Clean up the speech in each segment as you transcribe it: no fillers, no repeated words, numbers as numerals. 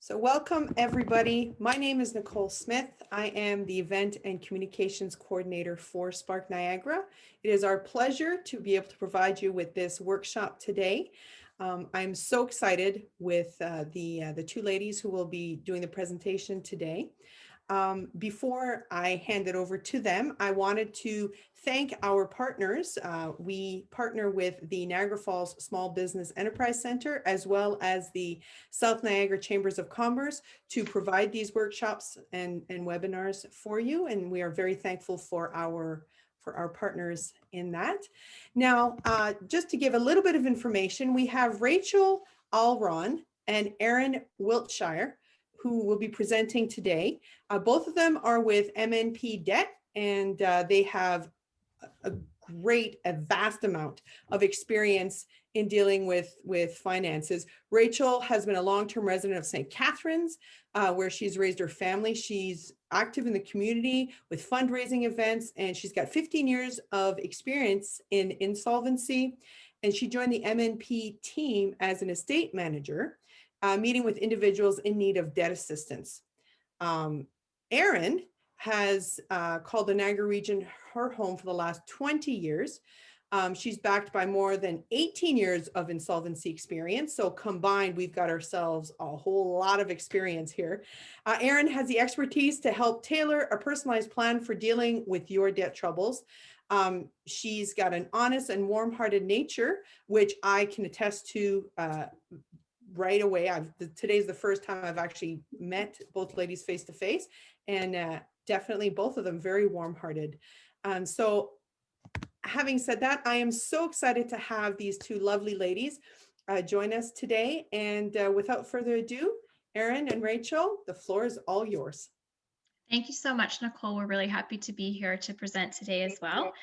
So welcome everybody. My name is Nicole Smith. I am the event and communications coordinator for Spark Niagara. It is our pleasure to be able to provide you with this workshop today. I'm so excited with the two ladies who will be doing the presentation today. Before I hand it over to them, I wanted to thank our partners. We partner with the Niagara Falls Small Business Enterprise Center, as well as the South Niagara Chambers of Commerce, to provide these workshops and webinars for you. And we are very thankful for our partners in that. Now, just to give a little bit of information, we have Rachel Alraun and Erin Wiltshire, who will be presenting today. Both of them are with MNP Debt, and they have a vast amount of experience in dealing with finances. Rachel has been a long-term resident of St. Catharines, where she's raised her family. She's active in the community with fundraising events, and she's got 15 years of experience in insolvency. And she joined the MNP team as an estate manager, meeting with individuals in need of debt assistance. Erin has called the Niagara region her home for the last 20 years. She's backed by more than 18 years of insolvency experience. So combined, we've got ourselves a whole lot of experience here. Erin has the expertise to help tailor a personalized plan for dealing with your debt troubles. She's got an honest and warm-hearted nature, which I can attest to right away. Today's the first time I've actually met both ladies face to face, and definitely both of them very warm-hearted. So having said that, I am so excited to have these two lovely ladies join us today. And without further ado, Erin and Rachel, the floor is all yours. Thank you so much, Nicole. We're really happy to be here to present today as well.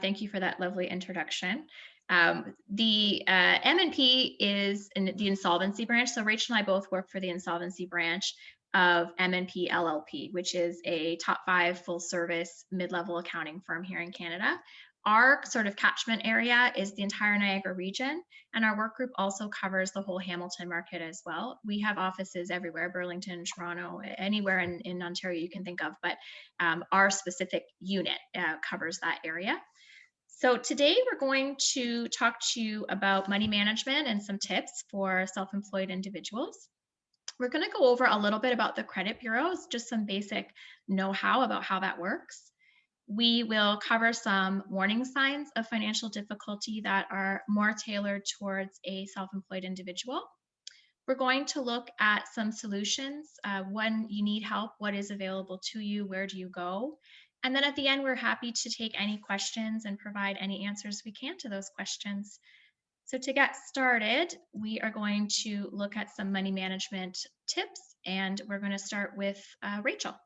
Thank you for that lovely introduction. The MNP is in the insolvency branch. So Rachel and I both work for the insolvency branch of MNP LLP, which is a top 5 full service mid-level accounting firm here in Canada. Our sort of catchment area is the entire Niagara region, and our work group also covers the whole Hamilton market as well. We have offices everywhere, Burlington, Toronto, anywhere in Ontario you can think of, but our specific unit covers that area. So today we're going to talk to you about money management and some tips for self-employed individuals. We're going to go over a little bit about the credit bureaus, just some basic know-how about how that works. We will cover some warning signs of financial difficulty that are more tailored towards a self-employed individual. We're going to look at some solutions. When you need help, what is available to you? Where do you go? And then at the end, we're happy to take any questions and provide any answers we can to those questions. So to get started, we are going to look at some money management tips, and we're going to start with Rachel.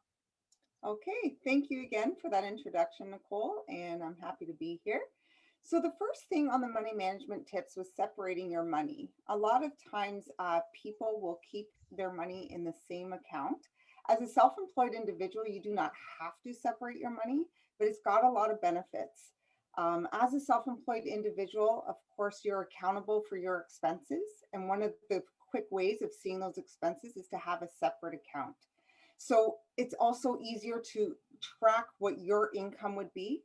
Okay, thank you again for that introduction, Nicole, and I'm happy to be here. So the first thing on the money management tips was separating your money. A lot of times people will keep their money in the same account. As a self-employed individual, you do not have to separate your money, but it's got a lot of benefits. As a self-employed individual, of course, you're accountable for your expenses. And one of the quick ways of seeing those expenses is to have a separate account. So it's also easier to track what your income would be.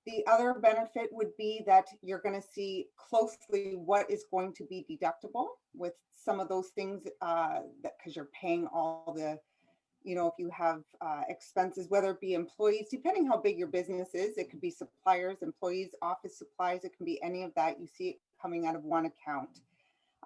The other benefit would be that you're going to see closely what is going to be deductible with some of those things because you're paying all the, if you have expenses, whether it be employees, depending how big your business is, it could be suppliers, employees, office supplies, it can be any of that. You see it coming out of one account.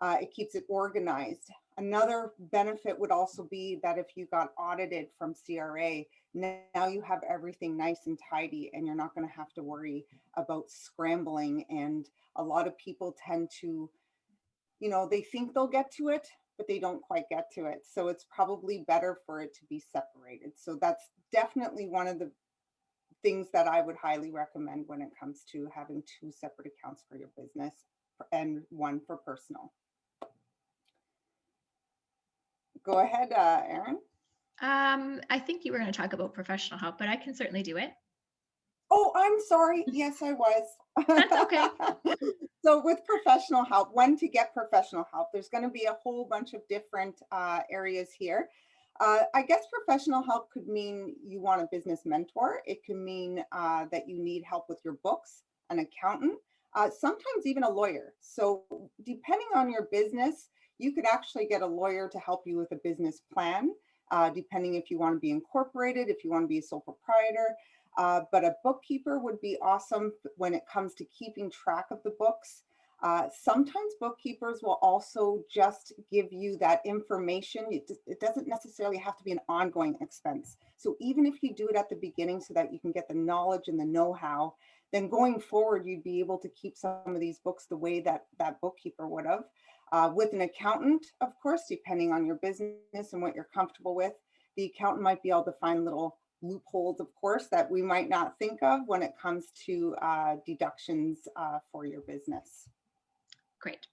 It keeps it organized. Another benefit would also be that if you got audited from CRA, now you have everything nice and tidy and you're not going to have to worry about scrambling. And a lot of people tend to, they think they'll get to it, but they don't quite get to it. So it's probably better for it to be separated. So that's definitely one of the things that I would highly recommend when it comes to having 2 separate accounts for your business and 1 for personal. Go ahead, Erin. I think you were going to talk about professional help, but I can certainly do it. Oh, I'm sorry. Yes, I was. That's okay. So with professional help, when to get professional help, there's going to be a whole bunch of different areas here. I guess professional help could mean you want a business mentor. It could mean that you need help with your books, an accountant, sometimes even a lawyer. So depending on your business, you could actually get a lawyer to help you with a business plan, depending if you want to be incorporated, if you want to be a sole proprietor. But a bookkeeper would be awesome when it comes to keeping track of the books. Sometimes bookkeepers will also just give you that information. It doesn't necessarily have to be an ongoing expense. So even if you do it at the beginning so that you can get the knowledge and the know-how, then going forward, you'd be able to keep some of these books the way that that bookkeeper would have. With an accountant, of course, depending on your business and what you're comfortable with, the accountant might be able to find little loopholes, of course, that we might not think of when it comes to deductions for your business. Great.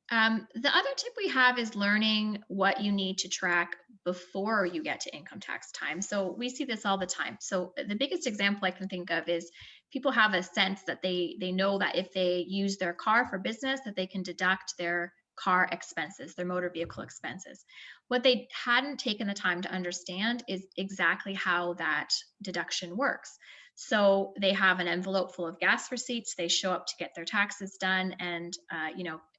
The other tip we have is learning what you need to track before you get to income tax time. So we see this all the time. So the biggest example I can think of is people have a sense that they know that if they use their car for business, that they can deduct their car expenses, their motor vehicle expenses. What they hadn't taken the time to understand is exactly how that deduction works. So they have an envelope full of gas receipts. They show up to get their taxes done, and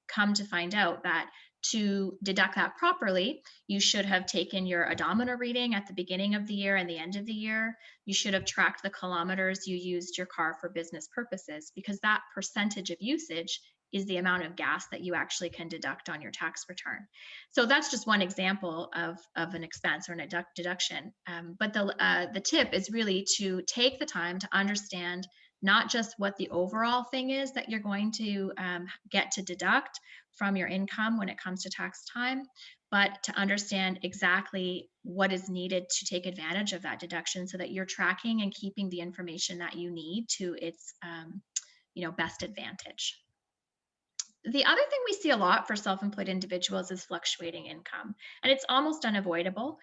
come to find out that to deduct that properly, you should have taken your odometer reading at the beginning of the year and the end of the year. You should have tracked the kilometers you used your car for business purposes, because that percentage of usage is the amount of gas that you actually can deduct on your tax return. So that's just one example of an expense or a deduction. But the tip is really to take the time to understand not just what the overall thing is that you're going to get to deduct from your income when it comes to tax time, but to understand exactly what is needed to take advantage of that deduction so that you're tracking and keeping the information that you need to its best advantage. The other thing we see a lot for self-employed individuals is fluctuating income, and it's almost unavoidable.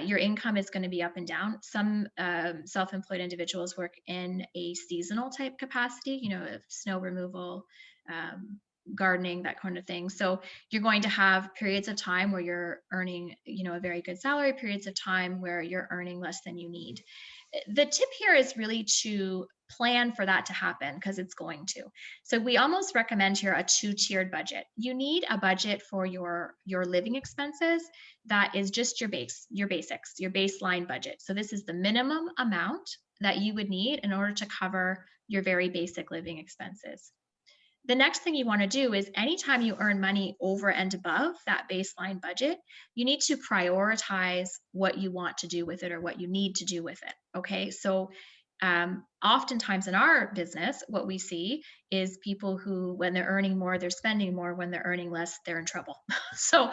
Your income is going to be up and down. Some self-employed individuals work in a seasonal type capacity, snow removal, gardening, that kind of thing. So you're going to have periods of time where you're earning, a very good salary, periods of time where you're earning less than you need. The tip here is really to plan for that to happen, because it's going to. So we almost recommend here a two-tiered budget. You need a budget for your living expenses that is just your basics, your baseline budget. So this is the minimum amount that you would need in order to cover your very basic living expenses. The next thing you want to do is anytime you earn money over and above that baseline budget, you need to prioritize what you want to do with it or what you need to do with it. Okay. So oftentimes in our business, what we see is people who, when they're earning more, they're spending more. When they're earning less, they're in trouble. So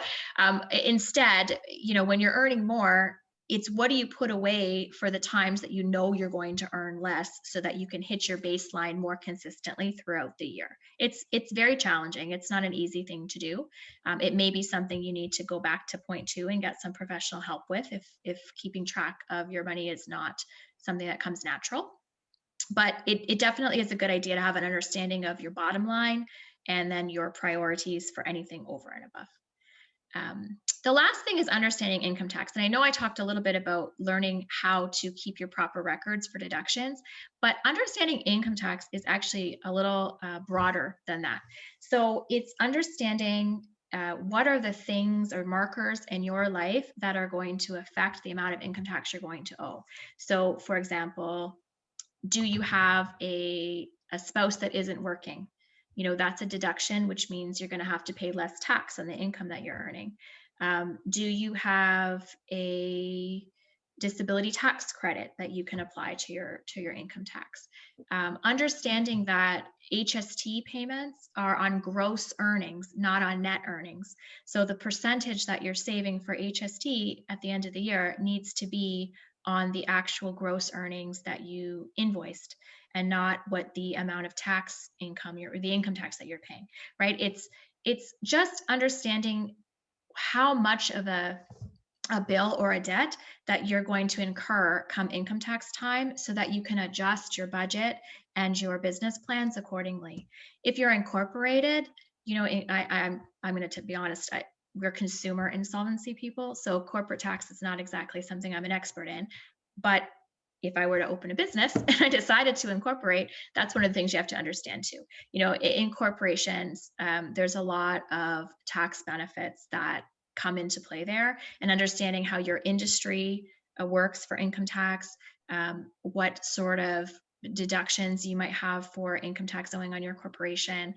instead, when you're earning more, it's what do you put away for the times that you know you're going to earn less, so that you can hit your baseline more consistently throughout the year. It's very challenging. It's not an easy thing to do. It may be something you need to go back to point two and get some professional help with if keeping track of your money is not something that comes natural. But it definitely is a good idea to have an understanding of your bottom line and then your priorities for anything over and above. The last thing is understanding income tax. And I know I talked a little bit about learning how to keep your proper records for deductions, but understanding income tax is actually a little broader than that. So it's understanding what are the things or markers in your life that are going to affect the amount of income tax you're going to owe. So for example, do you have a spouse that isn't working? That's a deduction, which means you're going to have to pay less tax on the income that you're earning. Do you have a disability tax credit that you can apply to your income tax? Understanding that HST payments are on gross earnings, not on net earnings. So the percentage that you're saving for HST at the end of the year needs to be on the actual gross earnings that you invoiced, and not what the amount of tax income or the income tax that you're paying, right? It's just understanding how much of a a bill or a debt that you're going to incur come income tax time so that you can adjust your budget and your business plans accordingly. If you're incorporated, you know, I'm going to be honest, we're consumer insolvency people, so corporate tax is not exactly something I'm an expert in. But if I were to open a business and I decided to incorporate, that's one of the things you have to understand too. You know, in corporations, there's a lot of tax benefits that come into play there, and understanding how your industry works for income tax, what sort of deductions you might have for income tax owing on your corporation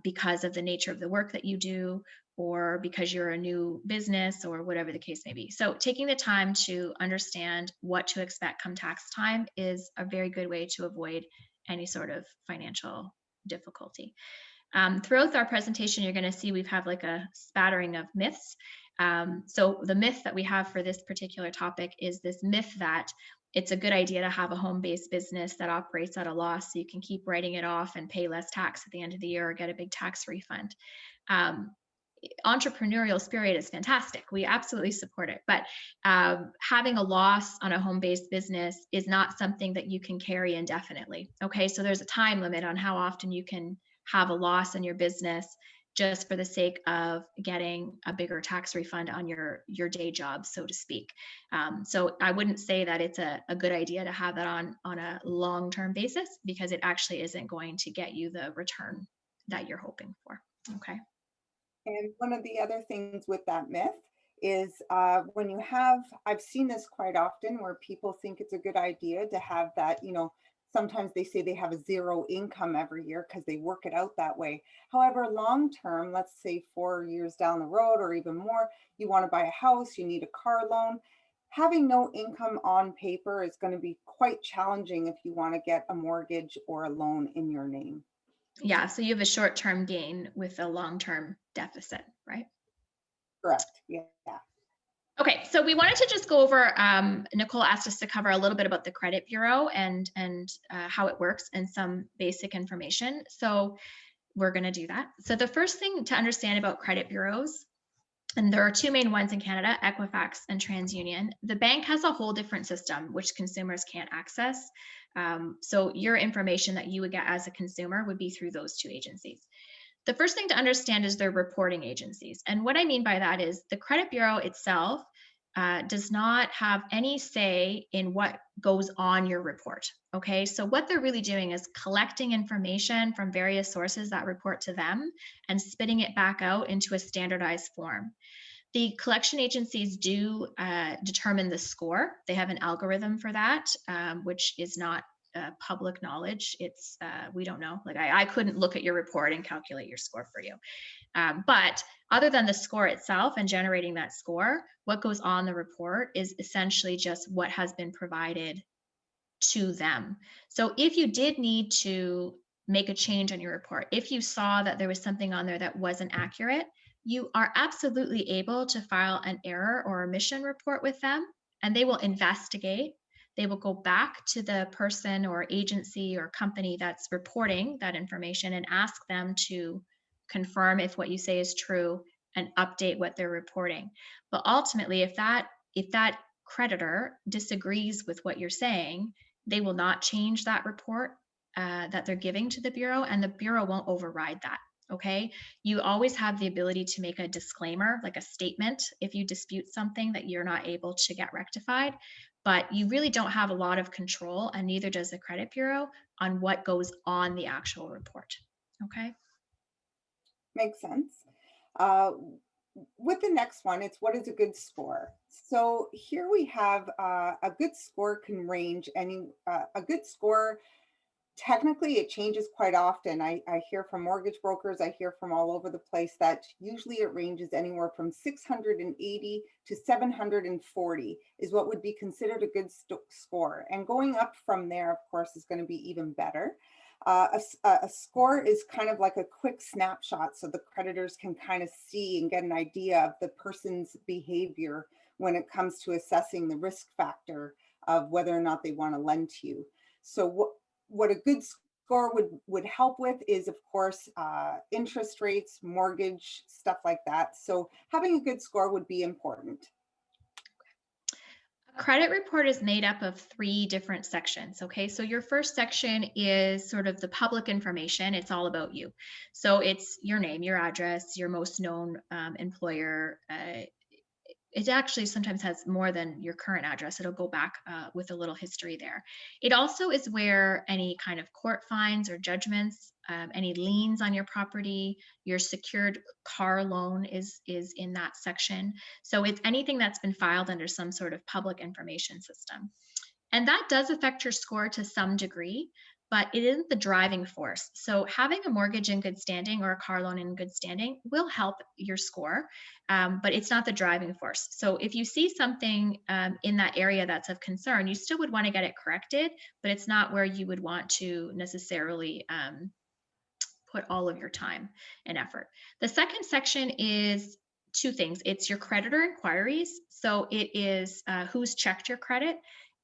because of the nature of the work that you do, or because you're a new business, or whatever the case may be. So taking the time to understand what to expect come tax time is a very good way to avoid any sort of financial difficulty. Throughout our presentation, you're going to see we have like a spattering of myths. So the myth that we have for this particular topic is this myth that it's a good idea to have a home-based business that operates at a loss so you can keep writing it off and pay less tax at the end of the year or get a big tax refund. Entrepreneurial spirit is fantastic. We absolutely support it. But having a loss on a home-based business is not something that you can carry indefinitely. Okay, so there's a time limit on how often you can have a loss in your business just for the sake of getting a bigger tax refund on your day job, so to speak. So I wouldn't say that it's a good idea to have that on a long-term basis, because it actually isn't going to get you the return that you're hoping for. Okay. And one of the other things with that myth is when you I've seen this quite often where people think it's a good idea to have that, sometimes they say they have a zero income every year because they work it out that way. However, long term, let's say 4 years down the road or even more, you want to buy a house, you need a car loan. Having no income on paper is going to be quite challenging if you want to get a mortgage or a loan in your name. Yeah, so you have a short-term gain with a long-term deficit, right? Correct. Yeah. Okay, so we wanted to just go over, Nicole asked us to cover a little bit about the credit bureau and how it works and some basic information. So we're going to do that. So the first thing to understand about credit bureaus, and there are two main ones in Canada, Equifax and TransUnion. The bank has a whole different system which consumers can't access. So your information that you would get as a consumer would be through those two agencies. The first thing to understand is their reporting agencies. And what I mean by that is the credit bureau itself does not have any say in what goes on your report. Okay, so what they're really doing is collecting information from various sources that report to them and spitting it back out into a standardized form. The collection agencies do determine the score. They have an algorithm for that, which is not public knowledge. It's we don't know. Like I couldn't look at your report and calculate your score for you. But other than the score itself and generating that score, what goes on the report is essentially just what has been provided to them. So if you did need to make a change on your report, if you saw that there was something on there that wasn't accurate, you are absolutely able to file an error or omission report with them, and they will investigate. They will go back to the person or agency or company that's reporting that information and ask them to confirm if what you say is true and update what they're reporting. But ultimately, if that creditor disagrees with what you're saying, they will not change that report that they're giving to the bureau, and the bureau won't override that. Okay, you always have the ability to make a disclaimer, like a statement, if you dispute something that you're not able to get rectified, but you really don't have a lot of control, and neither does the credit bureau, on what goes on the actual report. Okay. Makes sense. With the next one, it's what is a good score? So here we have a good score can range a good score. Technically, it changes quite often. I hear from mortgage brokers, I hear from all over the place that usually it ranges anywhere from 680 to 740 is what would be considered a good score. And going up from there, of course, is going to be even better. A score is kind of like a quick snapshot so the creditors can kind of see and get an idea of the person's behavior when it comes to assessing the risk factor of whether or not they want to lend to you. So what a good score would help with is, of course, interest rates, mortgage, stuff like that. So having a good score would be important. credit report is made up of 3 different sections. Okay, so your first section is sort of the public information. It's all about you. So it's your name, your address, your most known employer. It actually sometimes has more than your current address. It'll go back with a little history there. It also is where any kind of court fines or judgments, any liens on your property, your secured car loan is in that section. So it's anything that's been filed under some sort of public information system. And that does affect your score to some degree, but it isn't the driving force. So having a mortgage in good standing or a car loan in good standing will help your score, but it's not the driving force. So if you see something in that area that's of concern, you still would want to get it corrected, but it's not where you would want to necessarily put all of your time and effort. The second section is 2 things. It's your creditor inquiries. So it is who's checked your credit,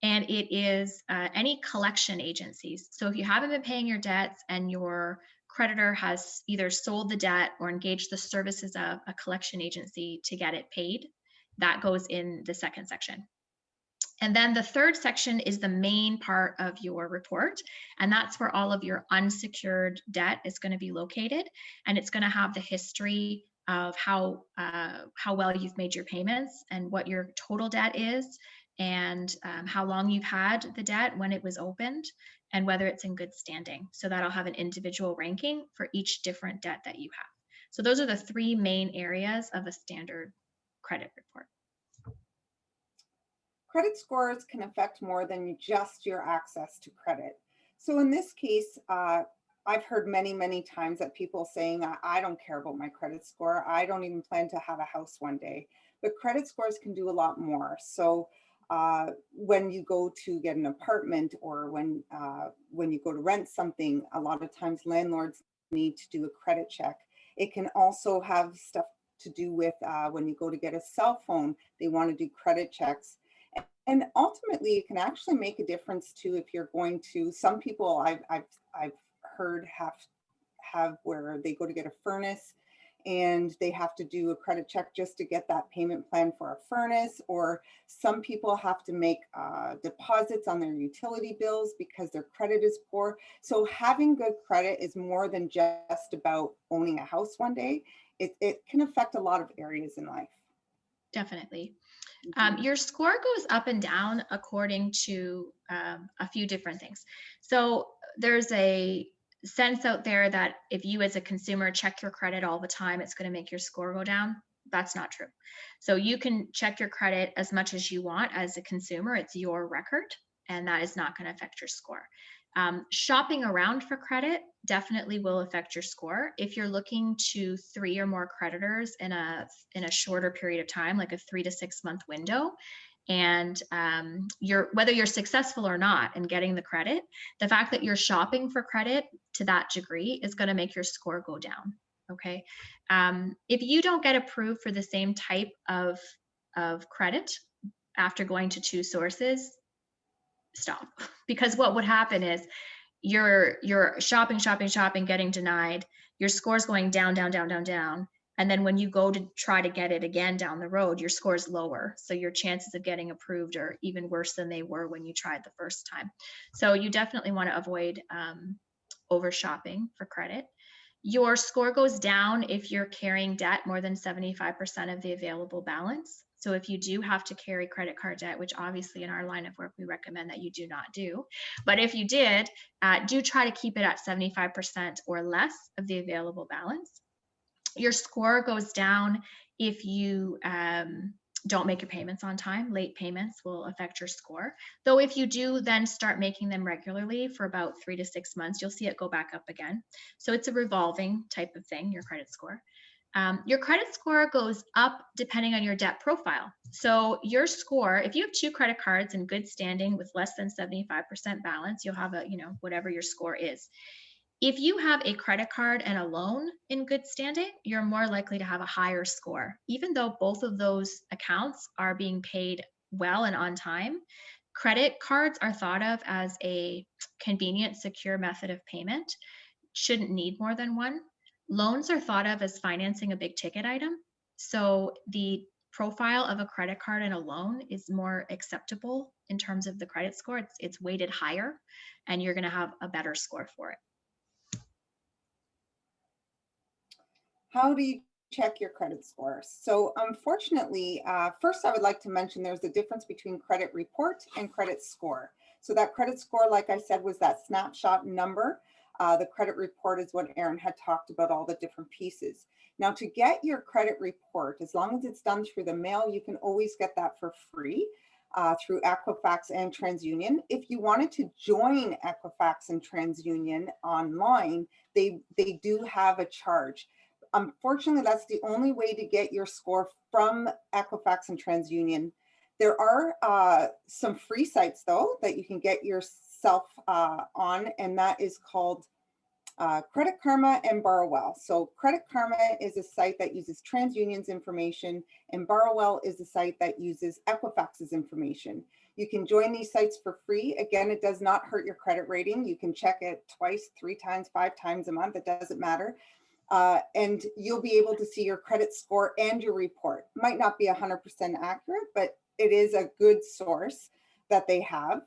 and it is any collection agencies. So if you haven't been paying your debts and your creditor has either sold the debt or engaged the services of a collection agency to get it paid, that goes in the second section. And then the third section is the main part of your report, and that's where all of your unsecured debt is going to be located, and it's going to have the history of how well you've made your payments and what your total debt is, and how long you've had the debt, when it was opened, and whether it's in good standing. So that'll have an individual ranking for each different debt that you have. So those are the 3 main areas of a standard credit report. Credit scores can affect more than just your access to credit. So in this case, I've heard many, many times that people saying, I don't care about my credit score. I don't even plan to have a house one day. But credit scores can do a lot more. So when you go to get an apartment, or when you go to rent something, a lot of times landlords need to do a credit check. It can also have stuff to do with when you go to get a cell phone, they want to do credit checks. And ultimately, it can actually make a difference too if you're going to. Some people I've heard have where they go to get a furnace, and they have to do a credit check just to get that payment plan for a furnace. Or some people have to make deposits on their utility bills because their credit is poor. So having good credit is more than just about owning a house one day. It can affect a lot of areas in life. Definitely. Your score goes up and down according to a few different things. So there's a sense out there that if you as a consumer check your credit all the time, it's going to make your score go down. That's not true. So you can check your credit as much as you want as a consumer. It's your record, and that is not going to affect your score. Shopping around for credit definitely will affect your score. If you're looking to 3 or more creditors in a shorter period of time, like a 3 to 6 month window, and whether you're successful or not in getting the credit, the fact that you're shopping for credit to that degree is going to make your score go down. Okay, if you don't get approved for the same type of credit after going to 2 sources, stop. Because what would happen is you're shopping, getting denied, your score's going down, and then when you go to try to get it again down the road, your score's lower. So your chances of getting approved are even worse than they were when you tried the first time. So you definitely want to avoid over shopping for credit. Your score goes down if you're carrying debt more than 75% of the available balance. So if you do have to carry credit card debt, which obviously in our line of work, we recommend that you do not do. But if you did, do try to keep it at 75% or less of the available balance. Your score goes down if you don't make your payments on time. Late payments will affect your score. Though if you do then start making them regularly for about 3 to 6 months, you'll see it go back up again. So it's a revolving type of thing, your credit score. Your credit score goes up depending on your debt profile. So your score, if you have 2 credit cards in good standing with less than 75% balance, you'll have whatever your score is. If you have a credit card and a loan in good standing, you're more likely to have a higher score. Even though both of those accounts are being paid well and on time, credit cards are thought of as a convenient, secure method of payment. Shouldn't need more than one. Loans are thought of as financing a big ticket item. So the profile of a credit card and a loan is more acceptable in terms of the credit score. It's weighted higher, and you're going to have a better score for it. How do you check your credit score? So unfortunately, first I would like to mention there's a difference between credit report and credit score. So that credit score, like I said, was that snapshot number. The credit report is what Erin had talked about, all the different pieces. Now, to get your credit report, as long as it's done through the mail, you can always get that for free through Equifax and TransUnion. If you wanted to join Equifax and TransUnion online, they do have a charge. Unfortunately, that's the only way to get your score from Equifax and TransUnion. There are some free sites, though, that you can get yourself on, and that is called Credit Karma and Borrowwell. So Credit Karma is a site that uses TransUnion's information, and Borrowwell is a site that uses Equifax's information. You can join these sites for free. Again, it does not hurt your credit rating. You can check it twice, 3 times, 5 times a month. It doesn't matter. And you'll be able to see your credit score and your report. Might not be 100% accurate, but it is a good source that they have.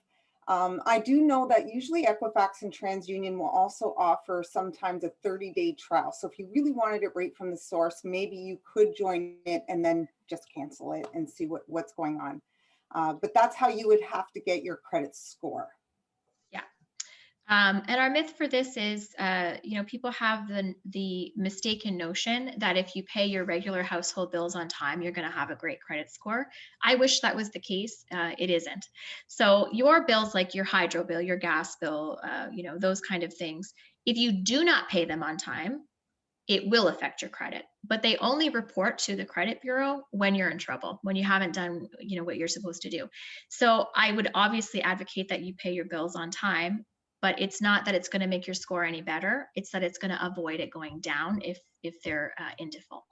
I do know that usually Equifax and TransUnion will also offer sometimes a 30-day trial. So if you really wanted it right from the source, maybe you could join it and then just cancel it and see what's going on. But that's how you would have to get your credit score. And our myth for this is, people have the mistaken notion that if you pay your regular household bills on time, you're going to have a great credit score. I wish that was the case. It isn't. So your bills, like your hydro bill, your gas bill, those kind of things, if you do not pay them on time, it will affect your credit. But they only report to the credit bureau when you're in trouble, when you haven't done, what you're supposed to do. So I would obviously advocate that you pay your bills on time. But it's not that it's going to make your score any better. It's that it's going to avoid it going down if they're in default.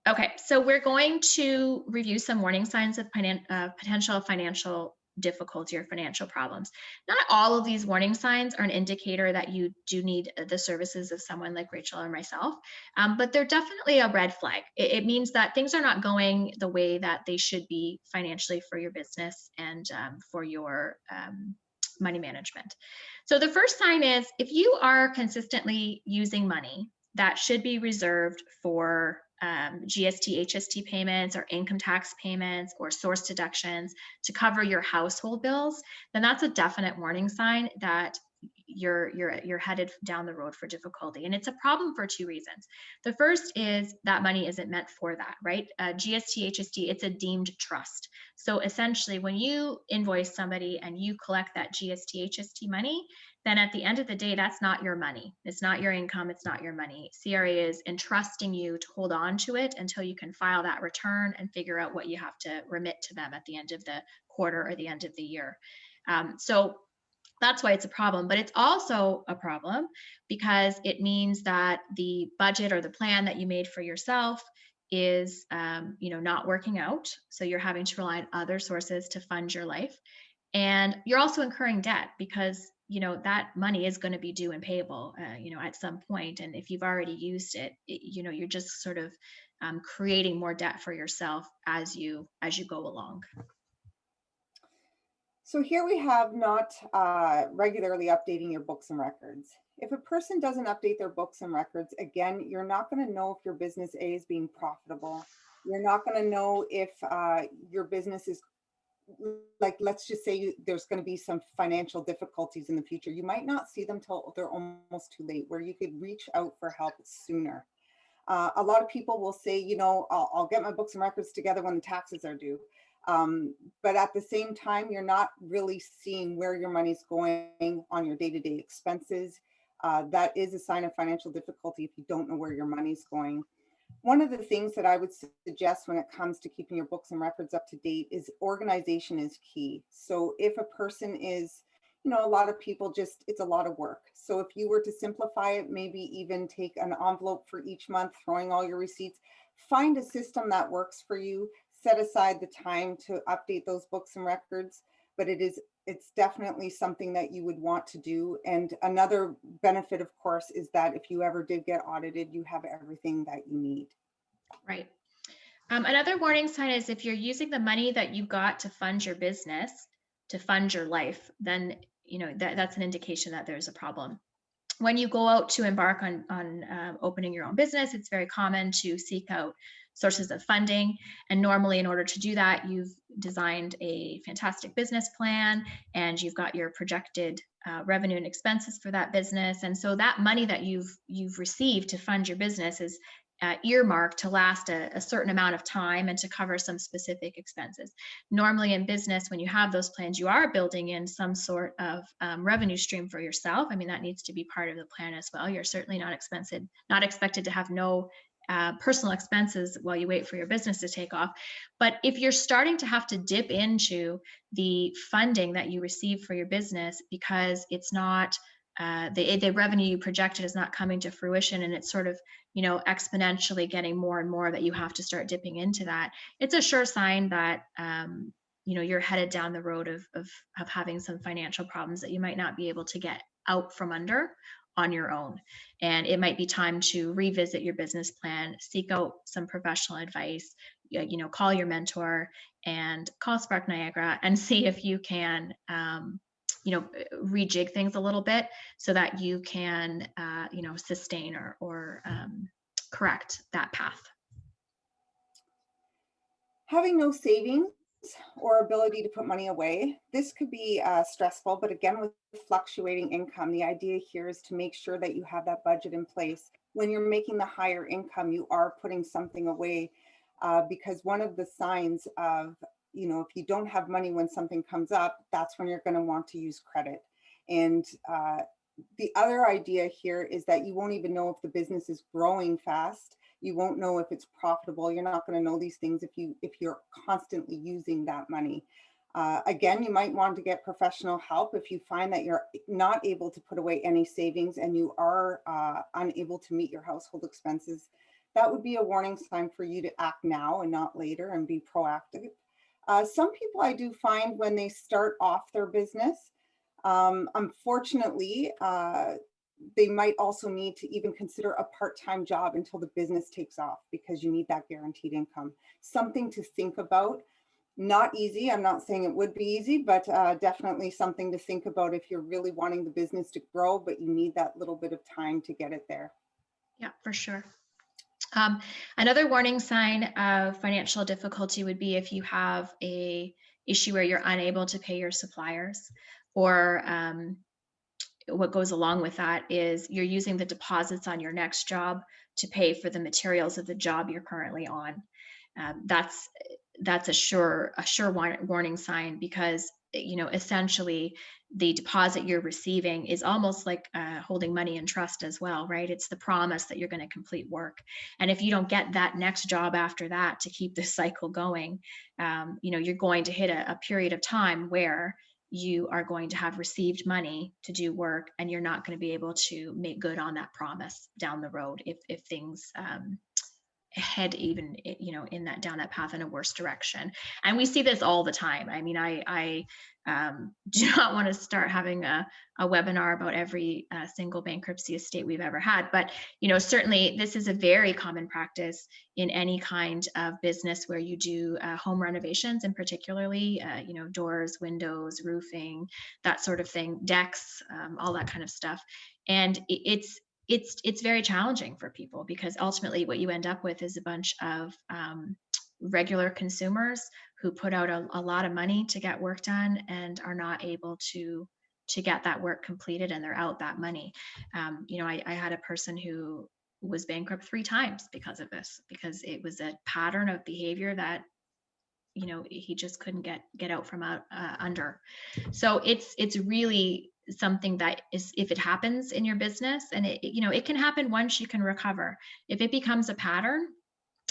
Okay, so we're going to review some warning signs of potential financial difficulty or financial problems. Not all of these warning signs are an indicator that you do need the services of someone like Rachel or myself, but they're definitely a red flag. It means that things are not going the way that they should be financially for your business and for your money management. So the first sign is if you are consistently using money that should be reserved for GST, HST payments or income tax payments or source deductions to cover your household bills, then that's a definite warning sign that you're headed down the road for difficulty. And it's a problem for 2 reasons. The first is that money isn't meant for that, right? GST, HST, it's a deemed trust. So essentially when you invoice somebody and you collect that GST, HST money, then at the end of the day, that's not your money. It's not your income. It's not your money. CRA is entrusting you to hold on to it until you can file that return and figure out what you have to remit to them at the end of the quarter or the end of the year. So that's why it's a problem, but it's also a problem because it means that the budget or the plan that you made for yourself is, not working out. So you're having to rely on other sources to fund your life. And you're also incurring debt because, that money is going to be due and payable, at some point. And if you've already used it, you're just sort of creating more debt for yourself as you go along. So here we have not regularly updating your books and records. If a person doesn't update their books and records, again, you're not going to know if your business A is being profitable. You're not going to know if your business is, like, let's just say there's going to be some financial difficulties in the future. You might not see them till they're almost too late, where you could reach out for help sooner. A lot of people will say, I'll get my books and records together when the taxes are due. But at the same time, you're not really seeing where your money's going on your day-to-day expenses. That is a sign of financial difficulty if you don't know where your money's going. One of the things that I would suggest when it comes to keeping your books and records up to date is organization is key. So if a person is, a lot of people it's a lot of work. So if you were to simplify it, maybe even take an envelope for each month, throwing all your receipts, find a system that works for you, set aside the time to update those books and records, but it's definitely something that you would want to do. And another benefit, of course, is that if you ever did get audited, you have everything that you need. Right. Another warning sign is if you're using the money that you got to fund your business, to fund your life, then that's an indication that there's a problem. When you go out to embark on opening your own business, it's very common to seek out sources of funding. And normally, in order to do that, you've designed a fantastic business plan and you've got your projected revenue and expenses for that business. And so that money that you've received to fund your business is earmarked to last a certain amount of time and to cover some specific expenses. Normally in business, when you have those plans, you are building in some sort of revenue stream for yourself. I mean, that needs to be part of the plan as well. You're certainly not expected to have no personal expenses while you wait for your business to take off. But if you're starting to have to dip into the funding that you receive for your business because it's not the revenue you projected is not coming to fruition, and it's sort of exponentially getting more and more that you have to start dipping into that, it's a sure sign that you're headed down the road of having some financial problems that you might not be able to get out from under on your own. And it might be time to revisit your business plan, seek out some professional advice, call your mentor and call Spark Niagara and see if you can rejig things a little bit so that you can sustain or correct that path. Having no savings or ability to put money away, this could be stressful, but again, with fluctuating income, the idea here is to make sure that you have that budget in place. When you're making the higher income, you are putting something away because one of the signs of, if you don't have money when something comes up, that's when you're going to want to use credit. And the other idea here is that you won't even know if the business is growing fast. You won't know if it's profitable. You're not going to know these things if you're constantly using that money. Again, you might want to get professional help if you find that you're not able to put away any savings and you are unable to meet your household expenses. That would be a warning sign for you to act now and not later and be proactive. Some people I do find when they start off their business, unfortunately, they might also need to even consider a part-time job until the business takes off because you need that guaranteed income. Something to think about. Not easy. I'm not saying it would be easy, but definitely something to think about if you're really wanting the business to grow, but you need that little bit of time to get it there. Yeah, for sure. Another warning sign of financial difficulty would be if you have a issue where you're unable to pay your suppliers, or what goes along with that is you're using the deposits on your next job to pay for the materials of the job you're currently on. That's a sure warning sign because essentially the deposit you're receiving is almost like holding money in trust as well, right? It's the promise that you're going to complete work, and if you don't get that next job after that to keep this cycle going, you're going to hit a period of time where you are going to have received money to do work and you're not going to be able to make good on that promise down the road if things head even in that down that path in a worse direction. And we see this all the time. I mean, I do not want to start having a webinar about every single bankruptcy estate we've ever had, but certainly this is a very common practice in any kind of business where you do home renovations, and particularly doors, windows, roofing, that sort of thing, decks, all that kind of stuff. And it's very challenging for people because ultimately what you end up with is a bunch of regular consumers who put out a lot of money to get work done and are not able to get that work completed, and they're out that money. I had a person who was bankrupt 3 times because of this, because it was a pattern of behavior that he just couldn't get out from under. So it's really something that is, if it happens in your business, and it can happen once, you can recover. If it becomes a pattern,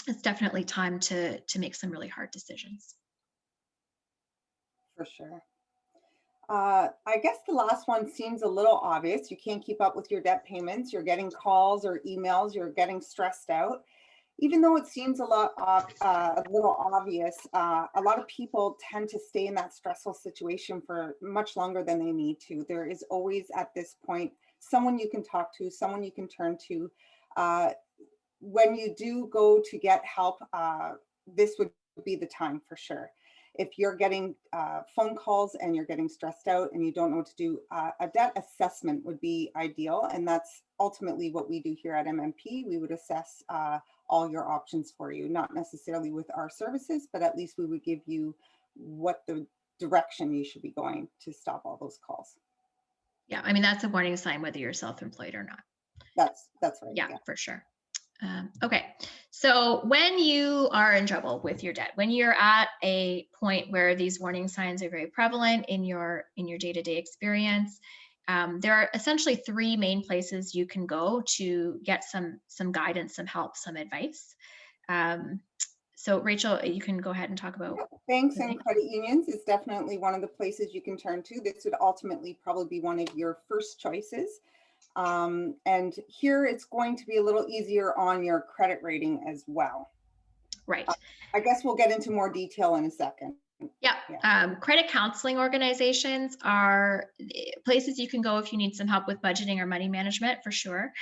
it's definitely time to make some really hard decisions. For sure. I guess the last one seems a little obvious. You can't keep up with your debt payments. You're getting calls or emails. You're getting stressed out. Even though it seems a little obvious, a lot of people tend to stay in that stressful situation for much longer than they need to. There is always at this point someone you can talk to, someone you can turn to. when you do go to get help, this would be the time for sure. If you're getting phone calls and you're getting stressed out and you don't know what to do, a debt assessment would be ideal. And that's ultimately what we do here at MMP. We would assess all your options for you, not necessarily with our services, but at least we would give you what the direction you should be going to stop all those calls. Yeah, I mean, that's a warning sign whether you're self-employed or not. That's right. Yeah, for sure. Okay, so when you are in trouble with your debt, when you're at a point where these warning signs are very prevalent in your day-to-day experience, there are essentially three main places you can go to get some guidance, some help, some advice. So Rachel, you can go ahead and talk about. Banks and credit unions is definitely one of the places you can turn to. This would ultimately probably be one of your first choices. And here it's going to be a little easier on your credit rating as well. Right. I guess we'll get into more detail in a second. Yeah. Credit counseling organizations are places you can go if you need some help with budgeting or money management, for sure.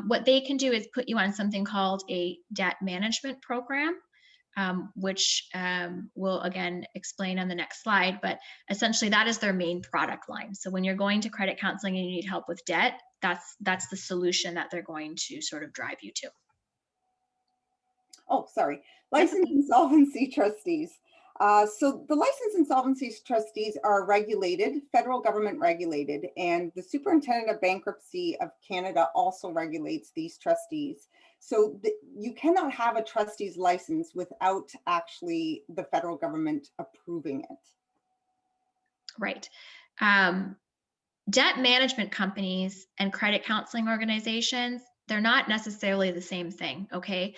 What they can do is put you on something called a debt management program, which we'll again explain on the next slide, but essentially that is their main product line. So when you're going to credit counseling and you need help with debt, that's the solution that they're going to sort of drive you to. Oh, sorry. Licensed insolvency trustees. So the licensed insolvency trustees are regulated, federal government regulated, and the Superintendent of Bankruptcy of Canada also regulates these trustees. So you cannot have a trustee's license without actually the federal government approving it. Right. Debt management companies and credit counseling organizations, they're not necessarily the same thing, okay?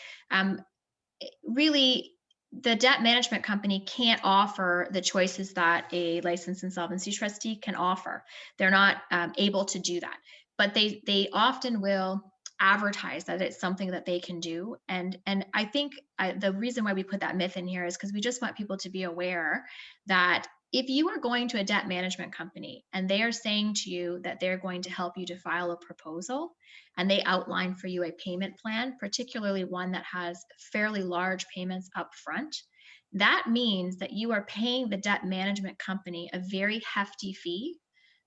Really, the debt management company can't offer the choices that a licensed insolvency trustee can offer. They're not able to do that, but they often will advertise that it's something that they can do. And I think the reason why we put that myth in here is because we just want people to be aware that if you are going to a debt management company and they are saying to you that they're going to help you to file a proposal and they outline for you a payment plan, particularly one that has fairly large payments up front, that means that you are paying the debt management company a very hefty fee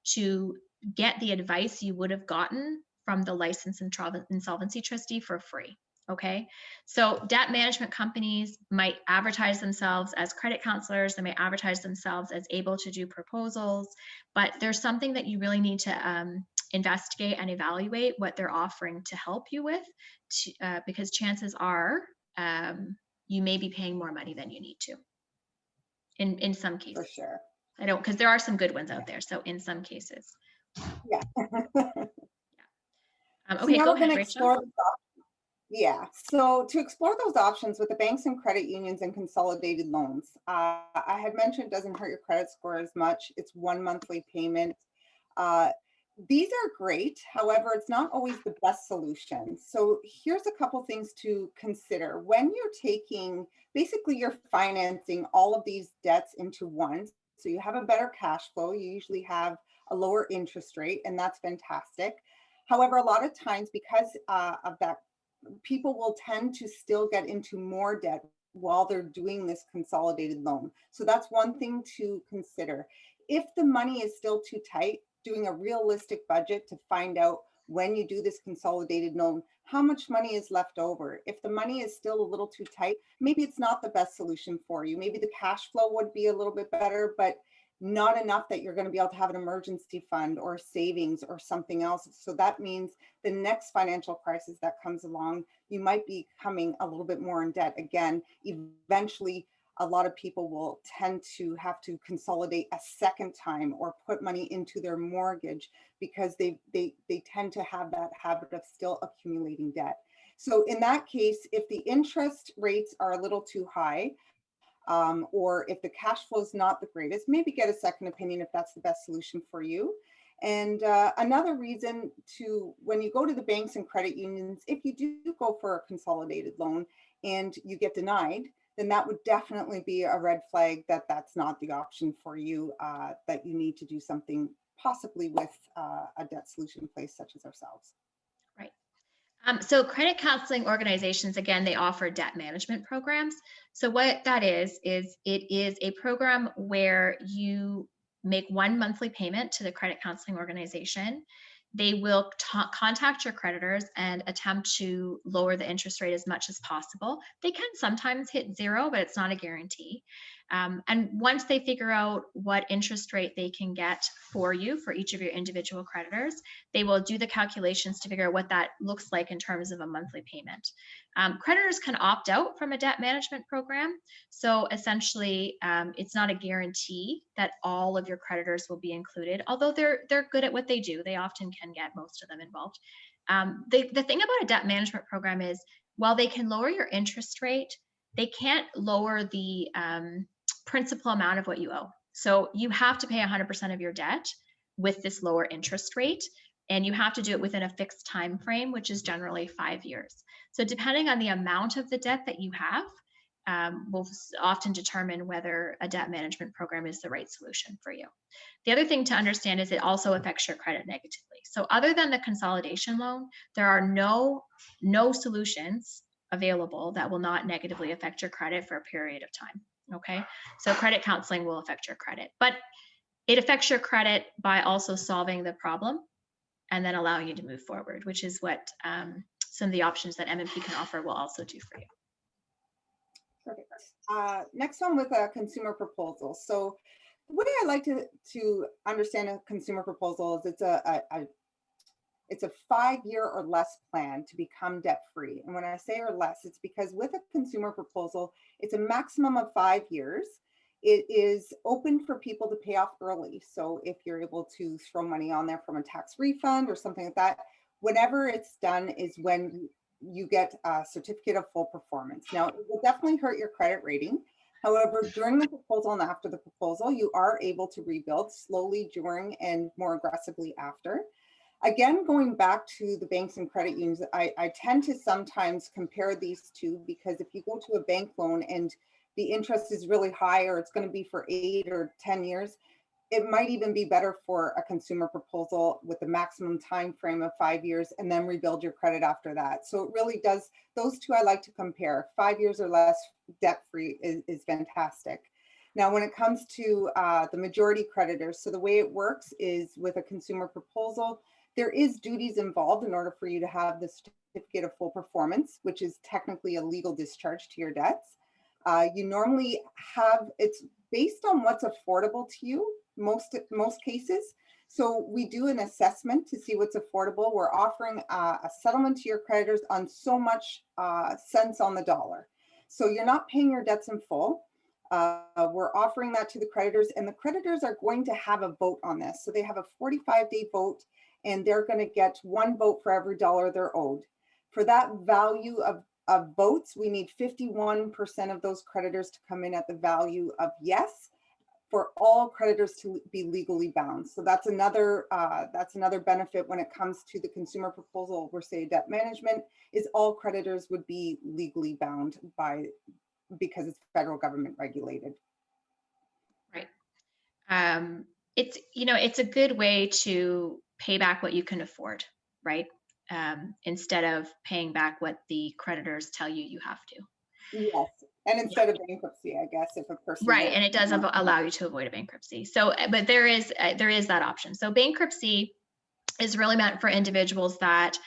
to get the advice you would have gotten from the licensed insolvency trustee for free. Okay, so debt management companies might advertise themselves as credit counselors, they may advertise themselves as able to do proposals, but there's something that you really need to investigate and evaluate what they're offering to help you with, because chances are you may be paying more money than you need to. In some cases. For sure. I don't, because there are some good ones out there. So in some cases. Yeah. Okay, so go ahead, Rachel. Yeah, so to explore those options with the banks and credit unions and consolidated loans, I had mentioned it doesn't hurt your credit score as much. It's one monthly payment. These are great. However, it's not always the best solution. So here's a couple things to consider. When you're taking, basically you're financing all of these debts into one, so you have a better cash flow. You usually have a lower interest rate, and that's fantastic. However, a lot of times because of that, people will tend to still get into more debt while they're doing this consolidated loan. So that's one thing to consider. If the money is still too tight, doing a realistic budget to find out when you do this consolidated loan, how much money is left over. If the money is still a little too tight, maybe it's not the best solution for you. Maybe the cash flow would be a little bit better, but not enough that you're going to be able to have an emergency fund or savings or something else. So that means the next financial crisis that comes along, you might be coming a little bit more in debt. Again, eventually, a lot of people will tend to have to consolidate a second time or put money into their mortgage because they tend to have that habit of still accumulating debt. So in that case, if the interest rates are a little too high, or if the cash flow is not the greatest, maybe get a second opinion if that's the best solution for you. And another reason to, when you go to the banks and credit unions, if you do go for a consolidated loan and you get denied, then that would definitely be a red flag that that's not the option for you, that you need to do something possibly with a debt solution in place such as ourselves. Right. So credit counseling organizations, again, they offer debt management programs. So what that is it is a program where you make one monthly payment to the credit counseling organization. They will contact your creditors and attempt to lower the interest rate as much as possible. They can sometimes hit zero, but it's not a guarantee. And once they figure out what interest rate they can get for you for each of your individual creditors, they will do the calculations to figure out what that looks like in terms of a monthly payment. Creditors can opt out from a debt management program. So essentially, it's not a guarantee that all of your creditors will be included, although they're good at what they do. They often can get most of them involved. The thing about a debt management program is while they can lower your interest rate, they can't lower the principal amount of what you owe. So you have to pay 100% of your debt with this lower interest rate, and you have to do it within a fixed time frame, which is generally 5 years. So depending on the amount of the debt that you have, will often determine whether a debt management program is the right solution for you. The other thing to understand is it also affects your credit negatively. So other than the consolidation loan, there are no solutions available that will not negatively affect your credit for a period of time. Okay, so credit counseling will affect your credit, but it affects your credit by also solving the problem and then allowing you to move forward, which is what some of the options that M&P can offer will also do for you. Perfect. Next one with a consumer proposal. So the way I like to understand a consumer proposal is it's a 5-year or less plan to become debt-free. And when I say or less, it's because with a consumer proposal, it's a maximum of 5 years. It is open for people to pay off early. So if you're able to throw money on there from a tax refund or something like that, whenever it's done is when you get a certificate of full performance. Now, it will definitely hurt your credit rating. However, during the proposal and after the proposal, you are able to rebuild slowly during and more aggressively after. Again, going back to the banks and credit unions, I tend to sometimes compare these two, because if you go to a bank loan and the interest is really high, or it's going to be for 8 or 10 years, it might even be better for a consumer proposal with the maximum time frame of 5 years, and then rebuild your credit after that. So it really does, those two I like to compare. 5 years or less debt-free is fantastic. Now, when it comes to the majority creditors, so the way it works is with a consumer proposal, there is duties involved in order for you to have the certificate of full performance, which is technically a legal discharge to your debts. You normally have, it's based on what's affordable to you, most cases. So we do an assessment to see what's affordable. We're offering a settlement to your creditors on so much cents on the dollar. So you're not paying your debts in full. We're offering that to the creditors, and the creditors are going to have a vote on this. So they have a 45-day vote, and they're going to get 1 vote for every dollar they're owed. For that value of votes, we need 51% of those creditors to come in at the value of yes, for all creditors to be legally bound. So that's another benefit when it comes to the consumer proposal. We're saying debt management is all creditors would be legally bound because it's federal government regulated. Right. It's a good way to pay back what you can afford, right? Instead of paying back what the creditors tell you you have to. Yes, and instead of bankruptcy, I guess, if a person. Right, and it does allow you to avoid a bankruptcy. So, but there is that option. So bankruptcy is really meant for individuals that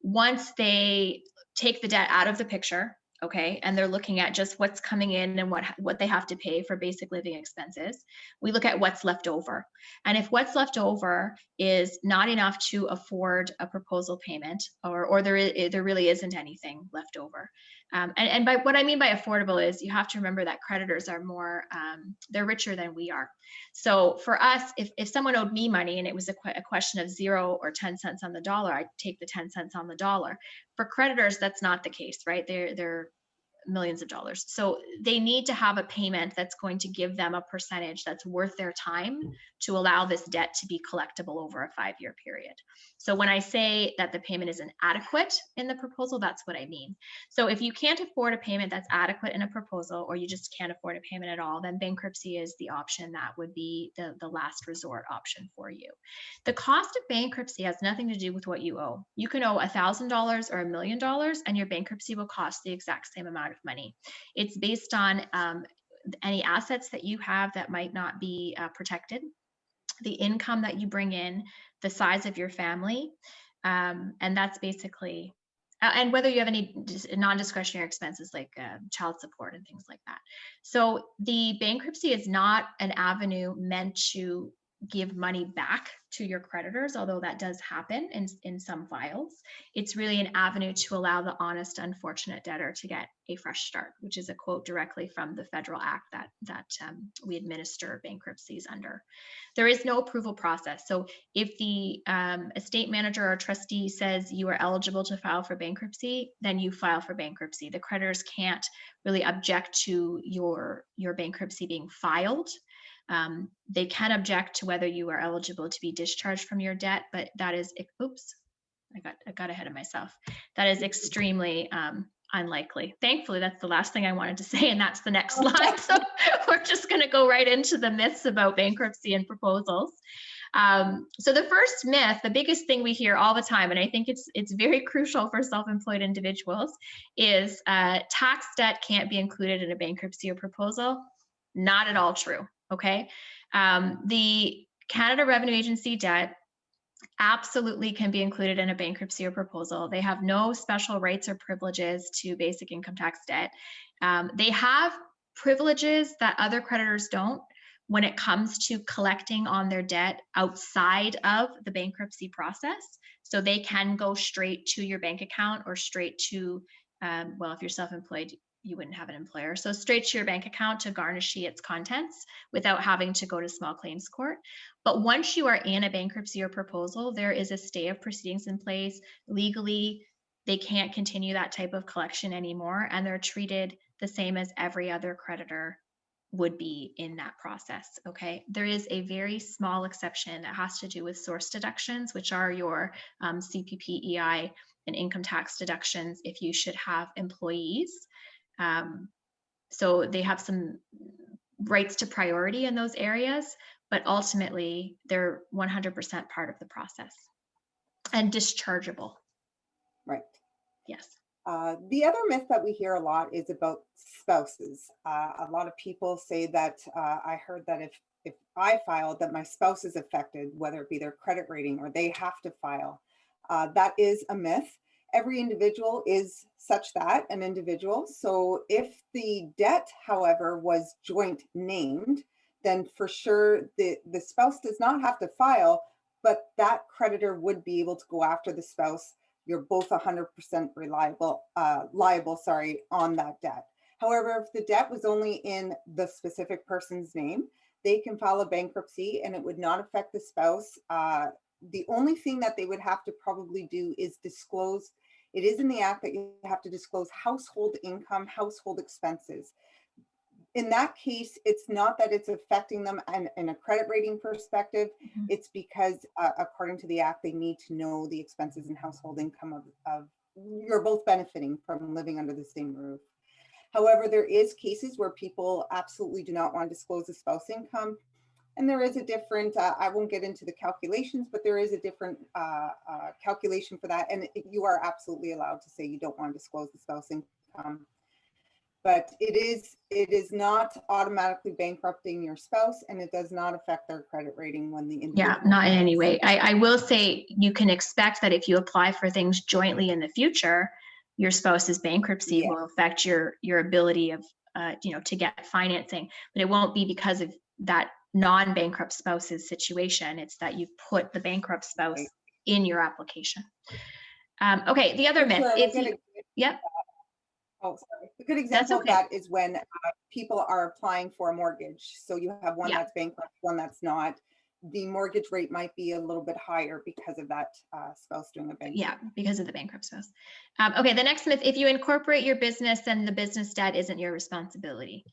once they take the debt out of the picture, okay, and they're looking at just what's coming in and what they have to pay for basic living expenses, we look at what's left over. And if what's left over is not enough to afford a proposal payment, or there really isn't anything left over. And by what I mean by affordable is you have to remember that creditors are more, they're richer than we are. So for us, if someone owed me money and it was a question of 0 or 10 cents on the dollar, I'd take the 10 cents on the dollar. For creditors, that's not the case, right? millions of dollars. So they need to have a payment that's going to give them a percentage that's worth their time to allow this debt to be collectible over a 5-year period. So when I say that the payment isn't adequate in the proposal, that's what I mean. So if you can't afford a payment that's adequate in a proposal, or you just can't afford a payment at all, then bankruptcy is the option that would be the last resort option for you. The cost of bankruptcy has nothing to do with what you owe. You can owe $1,000 or $1 million, and your bankruptcy will cost the exact same amount of money. It's based on any assets that you have that might not be protected, the income that you bring in, the size of your family, and that's basically, and whether you have any non-discretionary expenses like child support and things like that. So the bankruptcy is not an avenue meant to give money back to your creditors, although that does happen in some files. It's really an avenue to allow the honest, unfortunate debtor to get a fresh start, which is a quote directly from the federal act that we administer bankruptcies under. There is no approval process. So if the estate manager or trustee says you are eligible to file for bankruptcy, then you file for bankruptcy. The creditors can't really object to your bankruptcy being filed. They can object to whether you are eligible to be discharged from your debt, but that is, oops, I got ahead of myself. That is extremely unlikely. Thankfully, that's the last thing I wanted to say, and that's the next slide. So we're just going to go right into the myths about bankruptcy and proposals. So the first myth, the biggest thing we hear all the time, and I think it's very crucial for self-employed individuals, is tax debt can't be included in a bankruptcy or proposal. Not at all true. Okay. The Canada Revenue Agency debt absolutely can be included in a bankruptcy or proposal. They have no special rights or privileges to basic income tax debt. They have privileges that other creditors don't when it comes to collecting on their debt outside of the bankruptcy process. So they can go straight to your bank account or straight to, well, if you're self-employed, you wouldn't have an employer. So straight to your bank account to garnish its contents without having to go to small claims court. But once you are in a bankruptcy or proposal, there is a stay of proceedings in place. Legally, they can't continue that type of collection anymore, and they're treated the same as every other creditor would be in that process, okay? There is a very small exception that has to do with source deductions, which are your CPP, EI, and income tax deductions if you should have employees. So they have some rights to priority in those areas, but ultimately they're 100% part of the process and dischargeable. Right. Yes. The other myth that we hear a lot is about spouses. A lot of people say that I heard that if I filed, that my spouse is affected, whether it be their credit rating or they have to file. That is a myth. Every individual is such that, an individual. So if the debt, however, was joint named, then for sure the spouse does not have to file, but that creditor would be able to go after the spouse. You're both 100% liable on that debt. However, if the debt was only in the specific person's name, they can file a bankruptcy and it would not affect the spouse. The only thing that they would have to probably do is disclose. It is in the act that you have to disclose household income, household expenses. In that case, it's not that it's affecting them in a credit rating perspective. Mm-hmm. It's because according to the act, they need to know the expenses and household income of you're both benefiting from living under the same roof. However, there is cases where people absolutely do not want to disclose the spouse income. And there is a different, I won't get into the calculations, but there is a different calculation for that. And you are absolutely allowed to say you don't want to disclose the spouse income. But it is not automatically bankrupting your spouse, and it does not affect their credit rating when the individual. Yeah, not in any way. I will say you can expect that if you apply for things jointly in the future, your spouse's bankruptcy will affect your ability of to get financing, but it won't be because of that non-bankrupt spouse's situation. It's that you've put the bankrupt spouse in your application. Okay, the other myth is, yep. Oh, sorry. A good example of that is when people are applying for a mortgage. So you have one that's bankrupt, one that's not. the mortgage rate might be a little bit higher because of that spouse doing a bank. Yeah, because of the bankrupt spouse. Okay, the next myth, if you incorporate your business, then the business debt isn't your responsibility.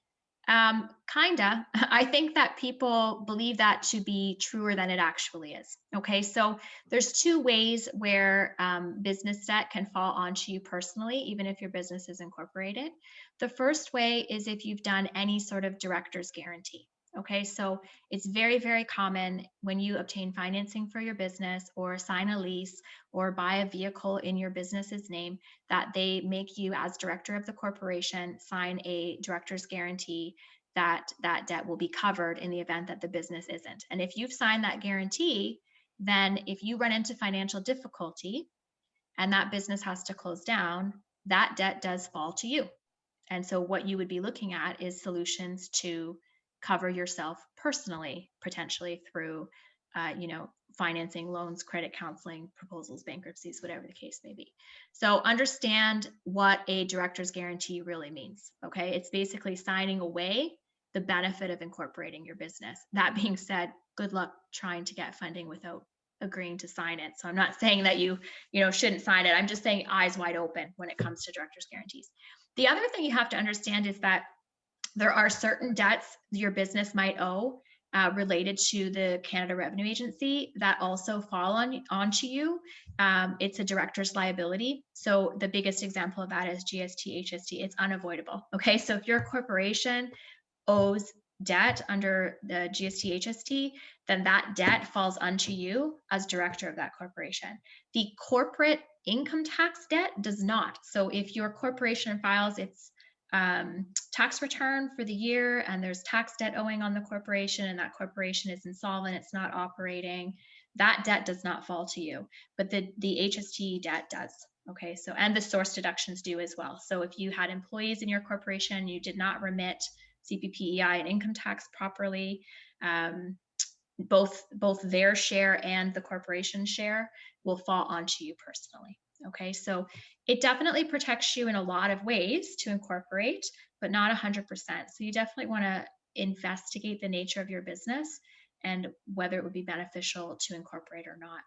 Kinda. I think that people believe that to be truer than it actually is. Okay, so there's two ways where business debt can fall onto you personally, even if your business is incorporated. The first way is if you've done any sort of director's guarantee. Okay, so it's very, very common when you obtain financing for your business or sign a lease or buy a vehicle in your business's name, that they make you, as director of the corporation, sign a director's guarantee that that debt will be covered in the event that the business isn't. And if you've signed that guarantee, then if you run into financial difficulty and that business has to close down, that debt does fall to you. And so what you would be looking at is solutions to cover yourself personally, potentially through, financing, loans, credit counseling, proposals, bankruptcies, whatever the case may be. So understand what a director's guarantee really means. Okay, it's basically signing away the benefit of incorporating your business. That being said, good luck trying to get funding without agreeing to sign it. So I'm not saying that you shouldn't sign it. I'm just saying eyes wide open when it comes to director's guarantees. The other thing you have to understand is that there are certain debts your business might owe related to the Canada Revenue Agency that also fall onto you. It's a director's liability. So the biggest example of that is GST, HST. It's unavoidable. Okay, so if your corporation owes debt under the GST, HST, then that debt falls onto you as director of that corporation. The corporate income tax debt does not. So if your corporation files its tax return for the year and there's tax debt owing on the corporation and that corporation is insolvent, it's not operating, that debt does not fall to you, but the HST debt does. Okay, so, and the source deductions do as well. So if you had employees in your corporation, you did not remit CPP, EI, and income tax properly, both their share and the corporation share will fall onto you personally. Okay, so it definitely protects you in a lot of ways to incorporate, but not 100%. So you definitely want to investigate the nature of your business and whether it would be beneficial to incorporate or not.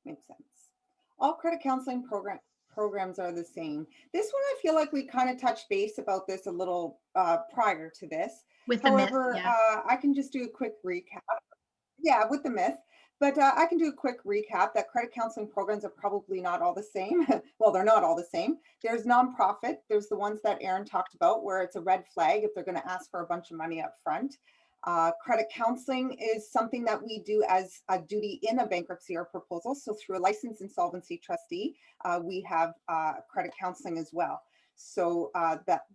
Makes sense. All credit counseling programs are the same. This one, I feel like we kind of touched base about this a little prior to this. With the However, myth, yeah. I can just do a quick recap. Yeah, with the myth. But I can do a quick recap that credit counseling programs are probably not all the same. Well, they're not all the same. There's nonprofit. There's the ones that Erin talked about where it's a red flag if they're going to ask for a bunch of money up front. Credit counseling is something that we do as a duty in a bankruptcy or proposal. So through a licensed insolvency trustee, we have credit counseling as well. So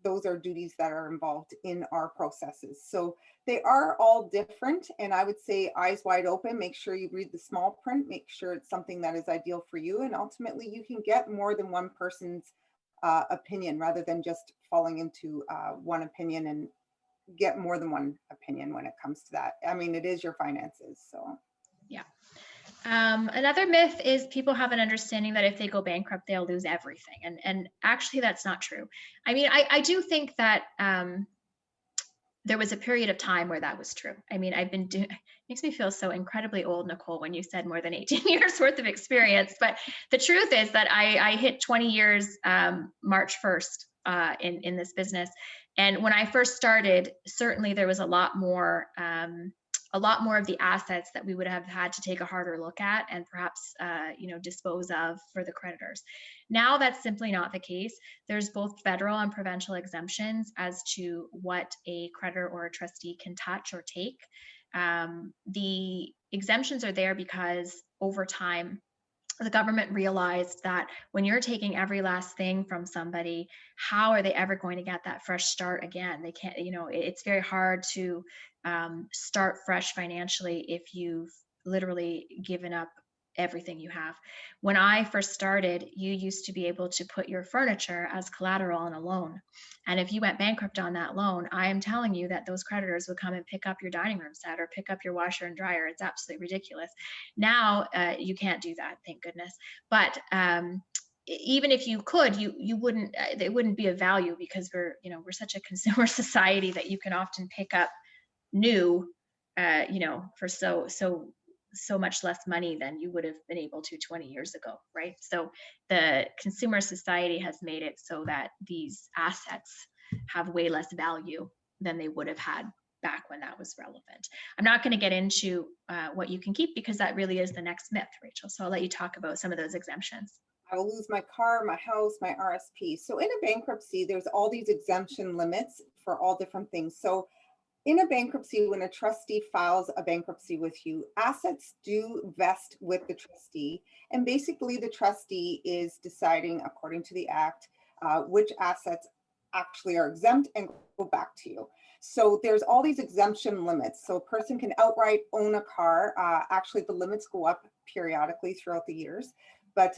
those are duties that are involved in our processes. So they are all different. And I would say eyes wide open, make sure you read the small print, make sure it's something that is ideal for you. And ultimately you can get more than one person's opinion rather than just falling into one opinion and get more than one opinion when it comes to that. I mean, it is your finances, so. Yeah. Another myth is people have an understanding that if they go bankrupt, they'll lose everything. And actually that's not true. I mean, I do think that there was a period of time where that was true. I mean, I've been doing, it makes me feel so incredibly old, Nicole, when you said more than 18 years worth of experience. But the truth is that I hit 20 years March 1st in this business. And when I first started, certainly there was a lot more of the assets that we would have had to take a harder look at and perhaps dispose of for the creditors. Now that's simply not the case. There's both federal and provincial exemptions as to what a creditor or a trustee can touch or take. The exemptions are there because over time, the government realized that when you're taking every last thing from somebody, how are they ever going to get that fresh start again? They can't, it's very hard to start fresh financially if you've literally given up everything you have. When I first started, you used to be able to put your furniture as collateral on a loan. And if you went bankrupt on that loan, I am telling you that those creditors would come and pick up your dining room set or pick up your washer and dryer. It's absolutely ridiculous. Now you can't do that, thank goodness. But even if you could, you wouldn't, it wouldn't be of value because we're such a consumer society that you can often pick up new, for so much less money than you would have been able to 20 years ago, right? So the consumer society has made it so that these assets have way less value than they would have had back when that was relevant. I'm not going to get into what you can keep, because that really is the next myth, Rachel. So I'll let you talk about some of those exemptions. I will lose my car, my house, my RSP. So in a bankruptcy, there's all these exemption limits for all different things. So in a bankruptcy, when a trustee files a bankruptcy with you, assets do vest with the trustee. And basically the trustee is deciding, according to the act, which assets actually are exempt and go back to you. So there's all these exemption limits. So a person can outright own a car. Actually, the limits go up periodically throughout the years. But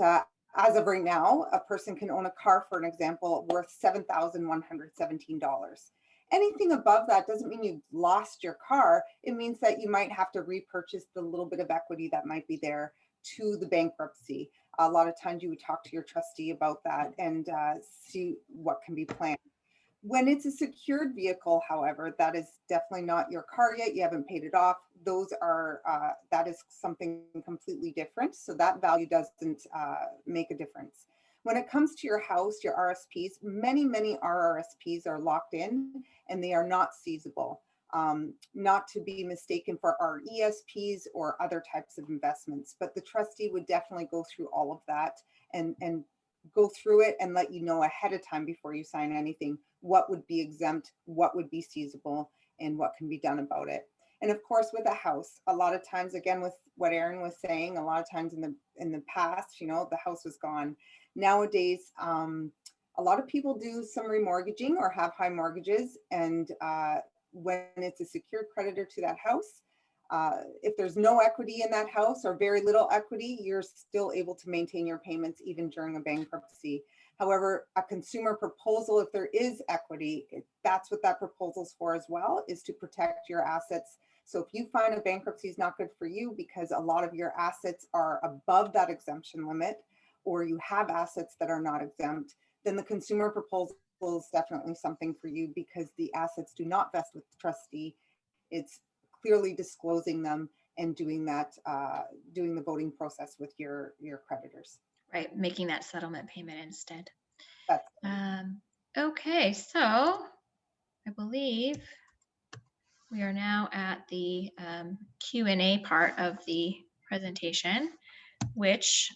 as of right now, a person can own a car, for an example, worth $7,117. Anything above that doesn't mean you've lost your car. It means that you might have to repurchase the little bit of equity that might be there to the bankruptcy. A lot of times you would talk to your trustee about that and see what can be planned. When it's a secured vehicle, however, that is definitely not your car yet. You haven't paid it off. Those are, that is something completely different. So that value doesn't make a difference. When it comes to your house, your RSPs, many RRSPs are locked in and they are not seizable. Not to be mistaken for RESPs or other types of investments, but the trustee would definitely go through all of that and go through it and let you know ahead of time before you sign anything, what would be exempt, what would be seizable, and what can be done about it. And of course, with a house, a lot of times, again, with what Erin was saying, a lot of times in the past, the house was gone. Nowadays, a lot of people do some remortgaging or have high mortgages. And when it's a secured creditor to that house, if there's no equity in that house or very little equity, you're still able to maintain your payments even during a bankruptcy. However, a consumer proposal, if there is equity, that's what that proposal is for as well, is to protect your assets. So if you find a bankruptcy is not good for you because a lot of your assets are above that exemption limit, or you have assets that are not exempt, then the consumer proposal is definitely something for you, because the assets do not vest with the trustee. It's clearly disclosing them and doing that, doing the voting process with your creditors. Right, making that settlement payment instead. That's okay, so I believe we are now at the Q&A part of the presentation, which,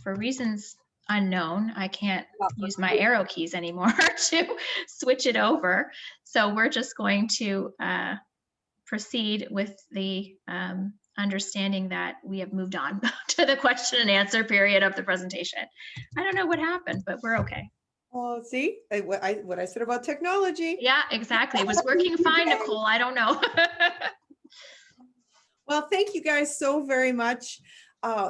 for reasons unknown, I can't use my arrow keys anymore to switch it over. So we're just going to proceed with the understanding that we have moved on to the question and answer period of the presentation. I don't know what happened, but we're okay. Well, see what I said about technology. Yeah, exactly. It was working fine, Nicole. I don't know. Well, thank you guys so very much.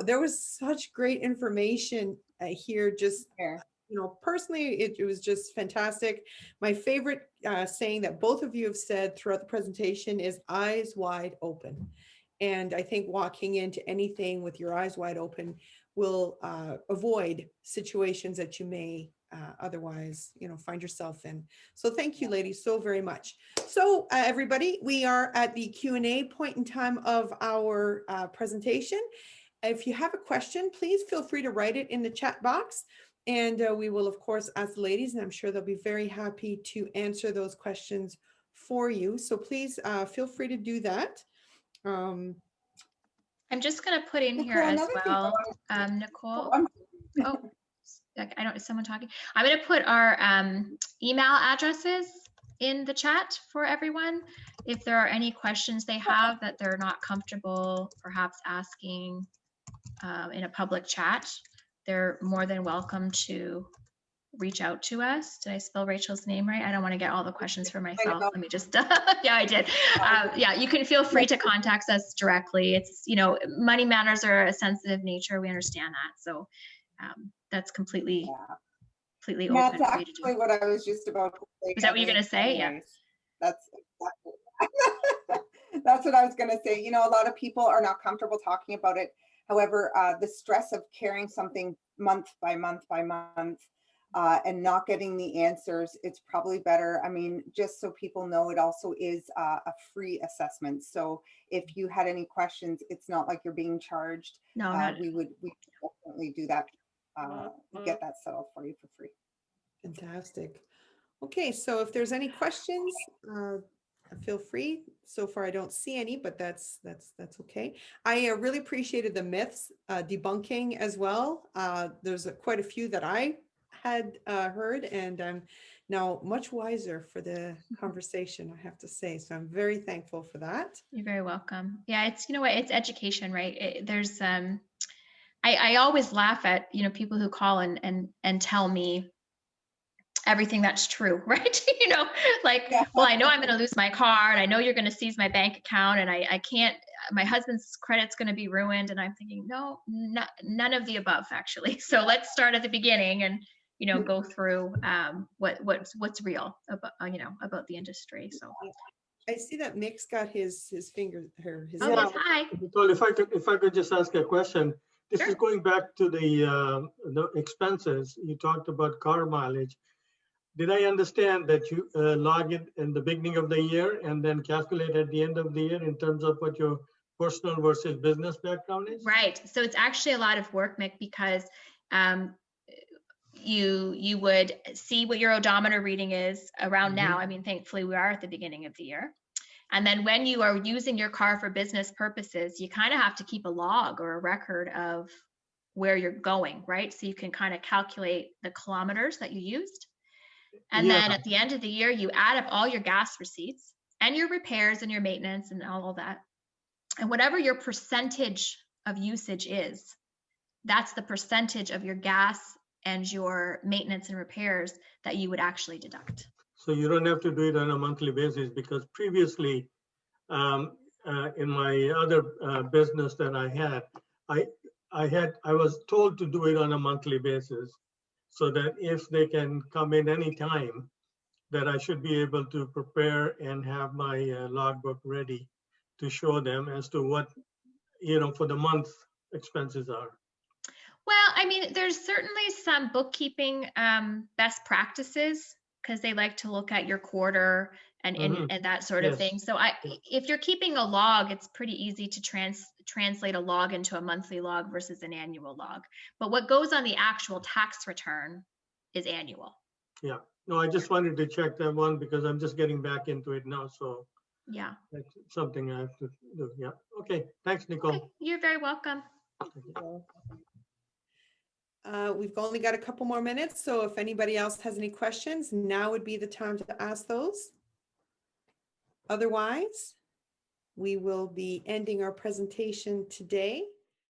There was such great information here. Just, personally, it was just fantastic. My favorite saying that both of you have said throughout the presentation is eyes wide open. And I think walking into anything with your eyes wide open will avoid situations that you may otherwise, find yourself in. So thank you, ladies, so very much. So everybody, we are at the Q&A point in time of our presentation. If you have a question, please feel free to write it in the chat box. And we will, of course, ask the ladies, and I'm sure they'll be very happy to answer those questions for you. So please feel free to do that. I'm just going to put in Nicole, here as well, Nicole. Oh, I don't, is someone talking? I'm going to put our email addresses in the chat for everyone. If there are any questions they have that they're not comfortable perhaps asking in a public chat, they're more than welcome to reach out to us. Did I spell Rachel's name right? I don't want to get all the questions for myself. Let me just, yeah, I did. Yeah, you can feel free to contact us directly. It's, money matters are a sensitive nature. We understand that. So that's completely open. That's actually what I was just about to say. Is that what you're going to say? Anyways. Yeah. That's what I was going to say. A lot of people are not comfortable talking about it. However, the stress of carrying something month by month by month and not getting the answers, it's probably better. I mean, just so people know, it also is a free assessment. So if you had any questions, it's not like you're being charged. No, not We definitely do that, get that settled for you for free. Fantastic. Okay, so if there's any questions, feel free. So far, I don't see any, but that's okay. I really appreciated the myths debunking as well. There's quite a few that I had heard, and I'm now much wiser for the conversation, I have to say. So I'm very thankful for that. You're very welcome. Yeah, it's, you know what, it's education, right? There's I always laugh at, you know, people who call and tell me everything that's true, right? You know, like, Yeah. well, I know I'm going to lose my car, and I know you're going to seize my bank account, and I can't, my husband's credit's going to be ruined. And I'm thinking, no, none of the above, actually. So let's start at the beginning and, you know, go through what's real about, you know, about the industry. So I see that Mick's got his finger, his oh, Yeah. yes, hi. Nicole, if I could just ask a question. This is Sure. going back to the expenses. You talked about car mileage. Did I understand that you log it in the beginning of the year and then calculate at the end of the year in terms of what your personal versus business background is? Right. So it's actually a lot of work, Mick, because you would see what your odometer reading is around now. I mean, thankfully, we are at the beginning of the year. And then when you are using your car for business purposes, you kind of have to keep a log or a record of where you're going, right? So you can kind of calculate the kilometers that you used. And Yeah. then at the end of the year, you add up all your gas receipts and your repairs and your maintenance and all of that. And whatever your percentage of usage is, that's the percentage of your gas and your maintenance and repairs that you would actually deduct. So you don't have to do it on a monthly basis, because previously in my other business that I was told to do it on a monthly basis, so that if they can come in anytime, that I should be able to prepare and have my logbook ready to show them as to what, you know, for the month expenses are. Well, I mean, there's certainly some bookkeeping best practices, because they like to look at your quarter and that sort of Yes. thing. So if you're keeping a log, it's pretty easy to translate a log into a monthly log versus an annual log. But what goes on the actual tax return is annual. Yeah. No, I just wanted to check that one because I'm just getting back into it now. So Yeah. that's something I have to do. Yeah. Okay. Thanks, Nicole. Okay. You're very welcome. We've only got a couple more minutes, so if anybody else has any questions, now would be the time to ask those. Otherwise, we will be ending our presentation today.